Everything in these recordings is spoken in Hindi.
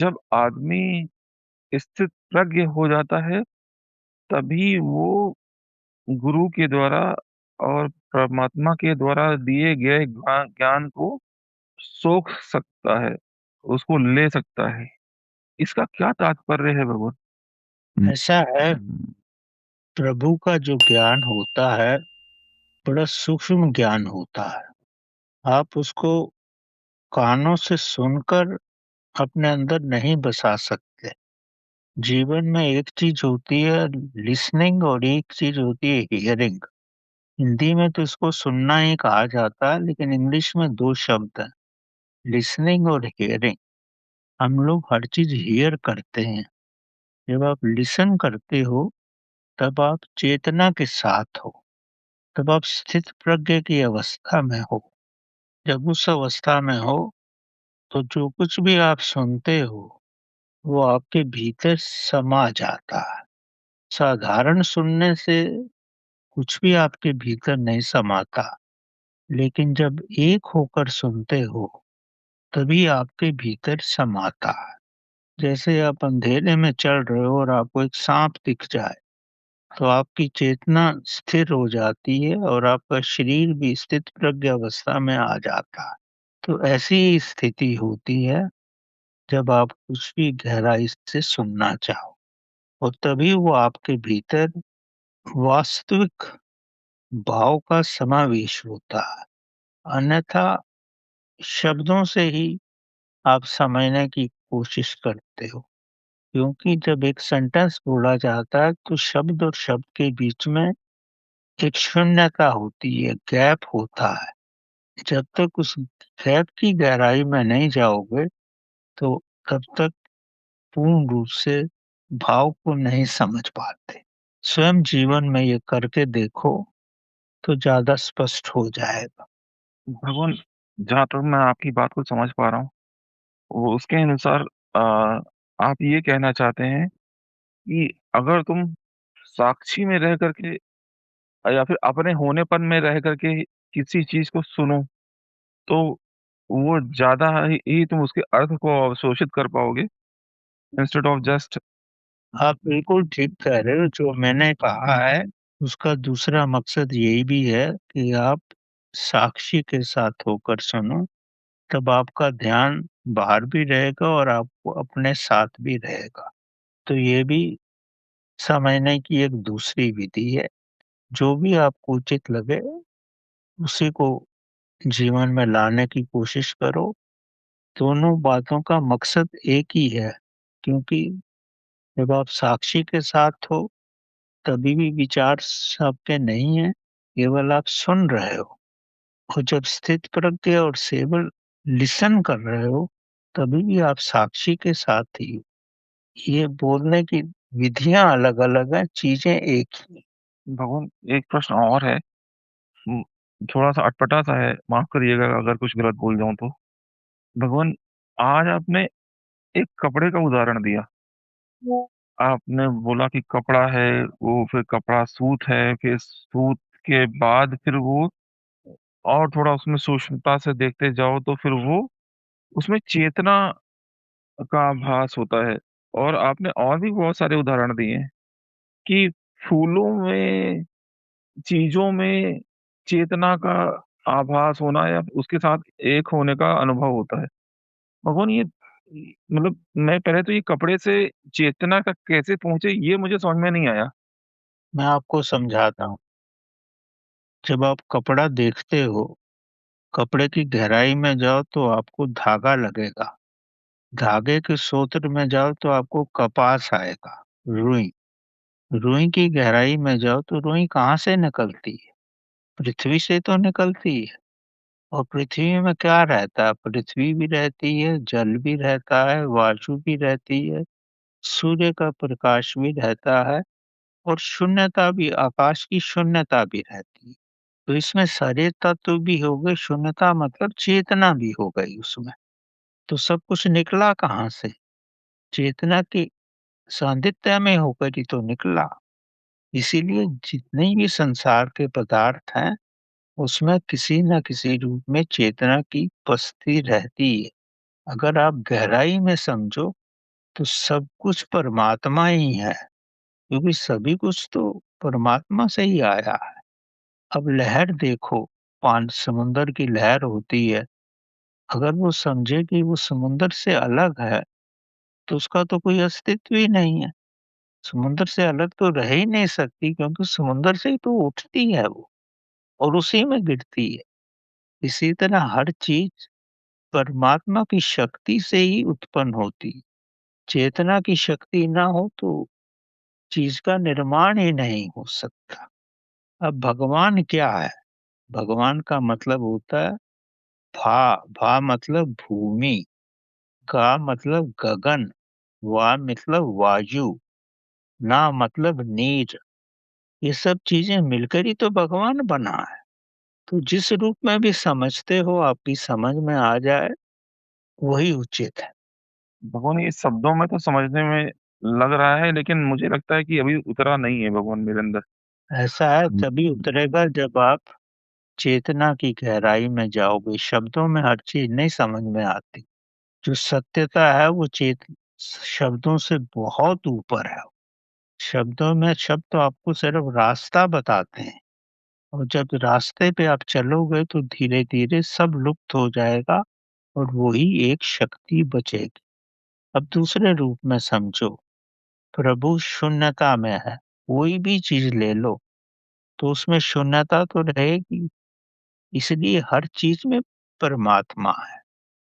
जब आदमी स्थित प्रज्ञ हो जाता है तभी वो गुरु के द्वारा और परमात्मा के द्वारा दिए गए ज्ञान को सोख सकता है, उसको ले सकता है। इसका क्या तात्पर्य है भगवान? ऐसा है। प्रभु का जो ज्ञान होता है बड़ा सूक्ष्म ज्ञान होता है। आप उसको कानों से सुनकर अपने अंदर नहीं बसा सकते। जीवन में एक चीज होती है लिसनिंग और एक चीज होती है हियरिंग। हिंदी में तो इसको सुनना ही कहा जाता है, लेकिन इंग्लिश में दो शब्द हैं, लिसनिंग और हियरिंग। हम लोग हर चीज हियर करते हैं। जब आप लिसन करते हो तब आप चेतना के साथ हो, तब आप स्थित प्रज्ञ की अवस्था में हो। जब उस अवस्था में हो तो जो कुछ भी आप सुनते हो वो आपके भीतर समा जाता है। साधारण सुनने से कुछ भी आपके भीतर नहीं समाता, लेकिन जब एक होकर सुनते हो तभी आपके भीतर समाता है। जैसे आप अंधेरे में चल रहे हो और आपको एक सांप दिख जाए तो आपकी चेतना स्थिर हो जाती है और आपका शरीर भी स्थित प्रज्ञ अवस्था में आ जाता है। तो ऐसी ही स्थिति होती है जब आप कुछ भी गहराई से सुनना चाहो, और तभी वो आपके भीतर वास्तविक भाव का समावेश होता है। अन्यथा शब्दों से ही आप समझने की कोशिश करते हो, क्योंकि जब एक सेंटेंस बोला जाता है तो शब्द और शब्द के बीच में एक शून्यता होती है, गैप होता है। जब तक उस गैप की गहराई में नहीं जाओगे तो तब तक पूर्ण रूप से भाव को नहीं समझ पाते। स्वयं जीवन में ये करके देखो तो ज्यादा स्पष्ट हो जाएगा। भगवान, जहाँ तक मैं आपकी बात को समझ पा रहा हूँ वो उसके अनुसार आ, आप ये कहना चाहते हैं कि अगर तुम साक्षी में रह करके या फिर अपने होनेपन में रह करके किसी चीज को सुनो तो वो ज्यादा ही तुम उसके अर्थ को अवशोषित कर पाओगे, इंस्टेड ऑफ जस्ट। आप बिल्कुल ठीक कह रहे हो। जो मैंने कहा है उसका दूसरा मकसद यही भी है कि आप साक्षी के साथ होकर सुनो, तब आपका ध्यान बाहर भी रहेगा और आपको अपने साथ भी रहेगा। तो ये भी समझने की एक दूसरी विधि है। जो भी आपको उचित लगे उसी को जीवन में लाने की कोशिश करो। दोनों बातों का मकसद एक ही है, क्योंकि जब आप साक्षी के साथ हो तभी भी विचार सबके नहीं है, केवल आप सुन रहे हो। और जब स्थित प्रज्ञ और सेवल लिसन कर रहे हो तभी भी आप साक्षी के साथ ही हो। ये बोलने की विधियां अलग अलग हैं, चीजें एक ही। भगवान, एक प्रश्न और है। हम्म, थोड़ा सा अटपटा सा है, माफ करिएगा अगर कुछ गलत बोल जाऊं तो। भगवान, आज आपने एक कपड़े का उदाहरण दिया। आपने बोला कि कपड़ा है, वो फिर कपड़ा सूत है, फिर सूत के बाद फिर वो और थोड़ा उसमें सूक्ष्मता से देखते जाओ तो फिर वो उसमें चेतना का आभास होता है। और आपने और भी बहुत सारे उदाहरण दिए हैं कि फूलों में, चीजों में चेतना का आभास होना या उसके साथ एक होने का अनुभव होता है। भगवान, ये मतलब मैं पहले तो ये कपड़े से चेतना का कैसे पहुंचे ये मुझे समझ में नहीं आया। मैं आपको समझाता हूँ। जब आप कपड़ा देखते हो, कपड़े की गहराई में जाओ तो आपको धागा लगेगा। धागे के सूत्र में जाओ तो आपको कपास आएगा, रुई। रुई की गहराई में जाओ तो रुई कहाँ से निकलती है? पृथ्वी से तो निकलती है। और पृथ्वी में क्या रहता है? पृथ्वी भी रहती है, जल भी रहता है, वायु भी रहती है, सूर्य का प्रकाश भी रहता है, और शून्यता भी, आकाश की शून्यता भी रहती है। तो इसमें सारे तत्व भी हो गए, शून्यता मतलब चेतना भी हो गई उसमें। तो सब कुछ निकला कहाँ से? चेतना की सान्निध्य में होकर ही तो निकला। इसीलिए जितने भी संसार के पदार्थ हैं उसमें किसी न किसी रूप में चेतना की उपस्थिति रहती है। अगर आप गहराई में समझो तो सब कुछ परमात्मा ही है, क्योंकि सभी कुछ तो परमात्मा से ही आया है। अब लहर देखो, पान समुंदर की लहर होती है, अगर वो समझे कि वो समुंदर से अलग है, तो उसका तो कोई अस्तित्व ही नहीं है। समुंदर से अलग तो रह ही नहीं सकती, क्योंकि समुंदर से ही तो उठती है वो, और उसी में गिरती है। इसी तरह हर चीज परमात्मा की शक्ति से ही उत्पन्न होती है। चेतना की शक्ति ना हो तो चीज का निर्माण ही नहीं हो सकता। अब भगवान क्या है? भगवान का मतलब होता है भा। भा मतलब भूमि, का मतलब गगन, वा मतलब वायु, ना मतलब नीर। ये सब चीजें मिलकर ही तो भगवान बना है। तो जिस रूप में भी समझते हो, आपकी समझ में आ जाए, वही उचित है। भगवान ये शब्दों में तो समझने में लग रहा है, लेकिन मुझे लगता है कि अभी उतरा नहीं है भगवान मेरे अंदर। ऐसा है, हम्म। तभी उतरेगा जब आप चेतना की गहराई में जाओगे। शब्दों में हर चीज नहीं समझ में आती। जो सत्यता है वो शब्दों से बहुत ऊपर है। शब्दों में शब्द तो आपको सिर्फ रास्ता बताते हैं, और जब रास्ते पे आप चलोगे तो धीरे धीरे सब लुप्त हो जाएगा, और वही एक शक्ति बचेगी। अब दूसरे रूप में समझो, प्रभु शून्यता में है। कोई भी चीज ले लो तो उसमें शून्यता तो रहेगी, इसलिए हर चीज में परमात्मा है।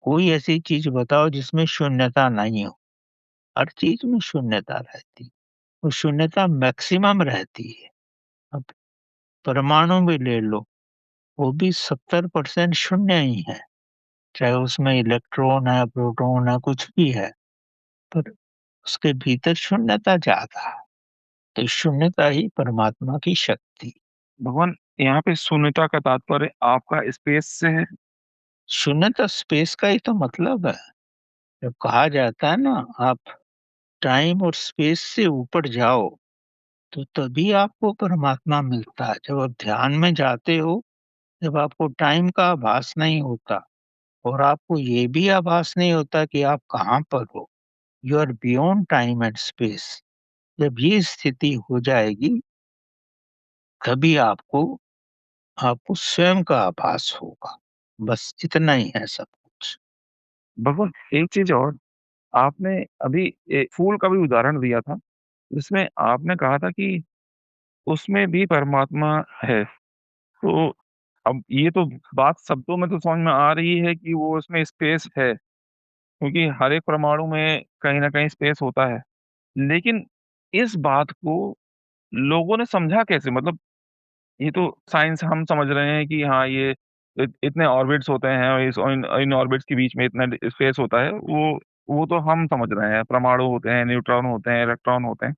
कोई ऐसी चीज बताओ जिसमें शून्यता नहीं हो। हर चीज में शून्यता रहती है, और शून्यता मैक्सिमम रहती है। अब परमाणु भी ले लो, वो भी 70% शून्य ही है, चाहे उसमें इलेक्ट्रॉन है, प्रोटॉन है, कुछ भी है, पर उसके भीतर शून्यता ज्यादा है। तो शून्यता ही परमात्मा की शक्ति। भगवान, यहाँ पे शून्यता का तात्पर्य आपका स्पेस से है? शून्यता स्पेस का ही तो मतलब है। जब कहा जाता है ना, आप टाइम और स्पेस से ऊपर जाओ, तो तभी आपको परमात्मा मिलता है। जब आप ध्यान में जाते हो, जब आपको टाइम का आभास नहीं होता, और आपको ये भी आभास नहीं होता कि आप कहाँ पर हो, you are beyond time and space. जब ये स्थिति हो जाएगी, तभी आपको आपको स्वयं का आभास होगा। बस इतना ही है सब कुछ। भगवान, एक चीज और, आपने अभी एक फूल का भी उदाहरण दिया था, जिसमें आपने कहा था कि उसमें भी परमात्मा है। तो अब ये तो बात शब्दों में तो समझ में आ रही है कि वो उसमें स्पेस है, क्योंकि हर एक परमाणु में कहीं ना कहीं स्पेस होता है। लेकिन इस बात को लोगों ने समझा कैसे? मतलब ये तो साइंस हम समझ रहे हैं कि हाँ, ये इतने ऑर्बिट्स होते हैं, और इन ऑर्बिट्स के बीच में इतना स्पेस होता है, वो तो हम समझ रहे हैं, परमाणु होते हैं, न्यूट्रॉन होते हैं, इलेक्ट्रॉन होते हैं।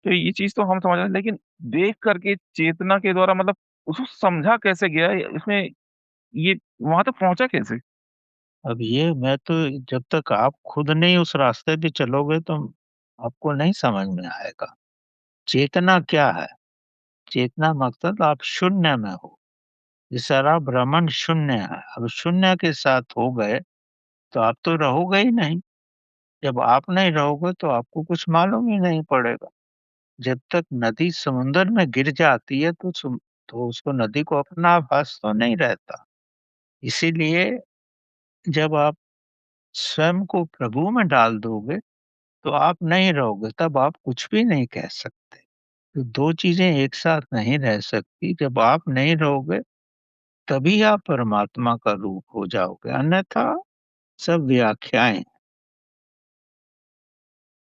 तो ये चीज तो हम समझ रहे हैं, लेकिन देख करके चेतना के द्वारा, मतलब उसको समझा कैसे गया इसमें, ये वहां तक पहुंचा कैसे? अब ये मैं तो, जब तक आप खुद नहीं उस रास्ते पे चलोगे तो आपको नहीं समझ में आएगा। चेतना क्या है? चेतना मतलब आप शून्य में हो। ये सारा ब्रह्मांड शून्य है। अब शून्य के साथ हो गए तो आप तो रहोगे ही नहीं। जब आप नहीं रहोगे तो आपको कुछ मालूम ही नहीं पड़ेगा। जब तक नदी समुन्द्र में गिर जाती है तो तो उसको, नदी को अपना आभास तो नहीं रहता। इसीलिए जब आप स्वयं को प्रभु में डाल दोगे तो आप नहीं रहोगे, तब आप कुछ भी नहीं कह सकते। तो दो चीजें एक साथ नहीं रह सकती। जब आप नहीं रहोगे, तभी आप परमात्मा का रूप हो जाओगे, अन्यथा सब व्याख्याएं।